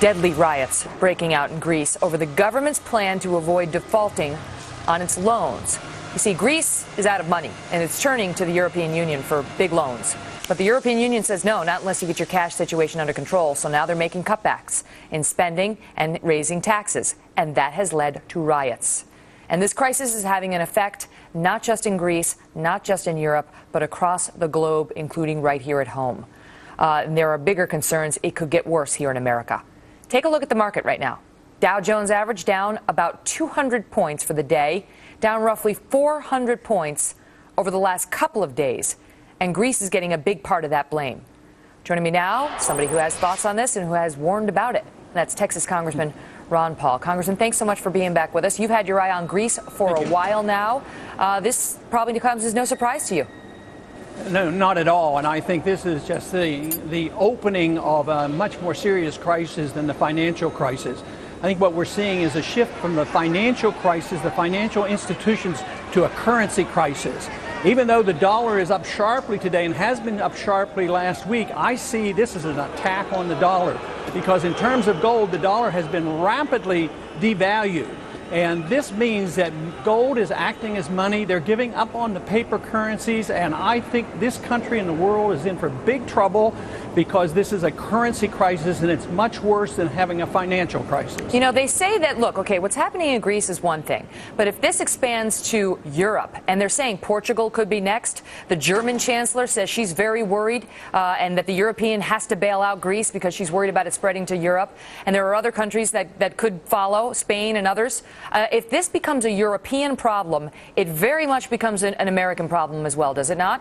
Deadly riots breaking out in Greece over the government's plan to avoid defaulting on its loans. You see, Greece is out of money, and it's turning to the European Union for big loans. But the European Union says no, not unless you get your cash situation under control. So now they're making cutbacks in spending and raising taxes, and that has led to riots. And this crisis is having an effect not just in Greece, not just in Europe, but across the globe, including right here at home. And there are bigger concerns. It could get worse here in America. Take a look at the market right now. Dow Jones average down about 200 points for the day, down roughly 400 points over the last couple of days. And Greece is getting a big part of that blame. Joining me now, somebody who has thoughts on this and who has warned about it. That's Texas Congressman Paul. Congressman, thanks so much for being back with us. You've had your eye on Greece for a while now. This probably comes as no surprise to you. No, not at all. And I think this is just the opening of a much more serious crisis than the financial crisis. I think what we're seeing is a shift from the financial crisis, the financial institutions, to a currency crisis. Even though the dollar is up sharply today and has been up sharply last week, I see this as an attack on the dollar. Because in terms of gold, the dollar has been rapidly devalued. And this means that gold is acting as money. They're giving up on the paper currencies. And I think this country and the world is in for big trouble because this is a currency crisis, and it's much worse than having a financial crisis. You know, they say that, look, okay, what's happening in Greece is one thing. But if this expands to Europe, and they're saying Portugal could be next, the German chancellor says she's very worried and that the European has to bail out Greece because she's worried about it spreading to Europe. And there are other countries that could follow, Spain and others. If this becomes a European problem, it very much becomes an American problem as well, does it not?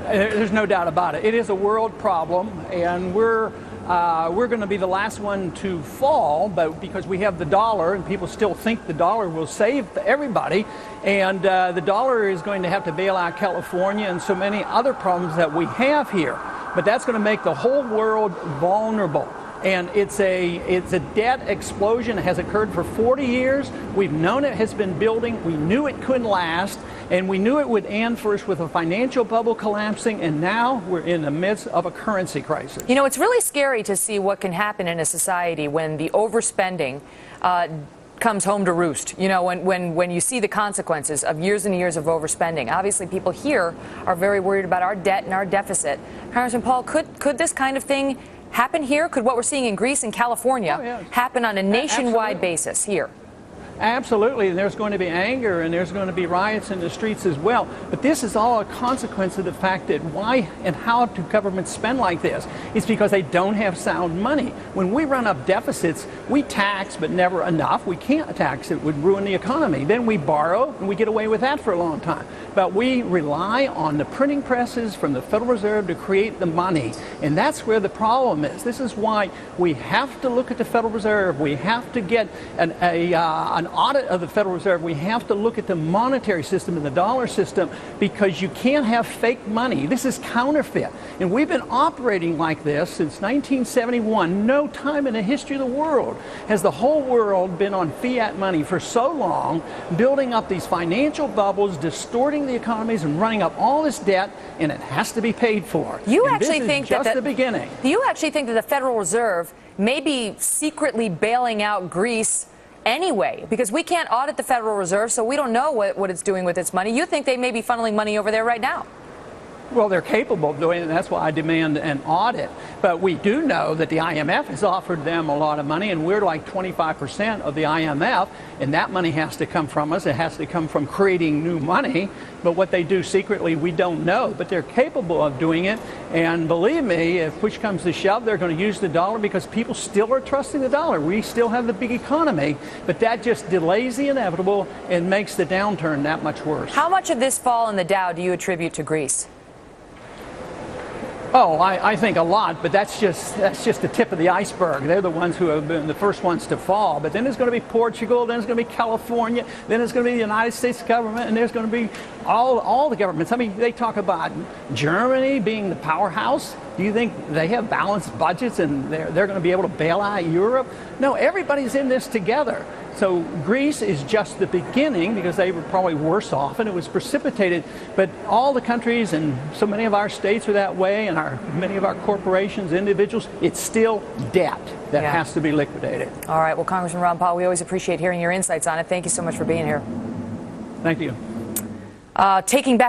There's no doubt about it. It is a world problem, and we're going to be the last one to fall, but because we have the dollar, and people still think the dollar will save everybody, and the dollar is going to have to bail out California and so many other problems that we have here. But that's going to make the whole world vulnerable. And it's a debt explosion. It has occurred for 40 years. We've known it has been building. We knew it couldn't last. And we knew it would end first with a financial bubble collapsing. And now we're in the midst of a currency crisis. You know, it's really scary to see what can happen in a society when the overspending comes home to roost. You know, when you see the consequences of years and years of overspending. Obviously, people here are very worried about our debt and our deficit. Congressman Paul, could this kind of thing happen here? Could what we're seeing in Greece and California happen on a nationwide basis here? Absolutely, and there's going to be anger and there's going to be riots in the streets as well. But this is all a consequence of the fact that why and how do governments spend like this? It's because they don't have sound money. When we run up deficits, we tax, but never enough. We can't tax, it would ruin the economy. Then we borrow, and we get away with that for a long time. But we rely on the printing presses from the Federal Reserve to create the money, and that's where the problem is. This is why we have to look at the Federal Reserve. We have to get an audit of the Federal Reserve. We have to look at the monetary system and the dollar system because you can't have fake money. This is counterfeit. And we've been operating like this since 1971. No time in the history of the world has the whole world been on fiat money for so long, building up these financial bubbles, distorting the economies and running up all this debt, and it has to be paid for. You actually think that just the beginning. Do you actually think that the Federal Reserve may be secretly bailing out Greece anyway, because we can't audit the Federal Reserve, so we don't know what it's doing with its money? You think they may be funneling money over there right now? Well, they're capable of doing it, and that's why I demand an audit. But we do know that the IMF has offered them a lot of money, and we're like 25% of the IMF, and that money has to come from us. It has to come from creating new money. But what they do secretly, we don't know. But they're capable of doing it. And believe me, if push comes to shove, they're going to use the dollar because people still are trusting the dollar. We still have the big economy, but that just delays the inevitable and makes the downturn that much worse. How much of this fall in the Dow do you attribute to Greece? Oh, I think a lot, but that's just the tip of the iceberg. They're the ones who have been the first ones to fall. But then there's going to be Portugal, then there's going to be California, then there's going to be the United States government, and there's going to be all the governments. I mean, they talk about Germany being the powerhouse. Do you think they have balanced budgets and they're going to be able to bail out Europe? No, everybody's in this together. So Greece is just the beginning, because they were probably worse off and it was precipitated. But all the countries and so many of our states are that way, and many of our corporations, individuals, it's still debt that has to be liquidated. All right. Well, Congressman Ron Paul, we always appreciate hearing your insights on it. Thank you so much for being here. Thank you. Taking back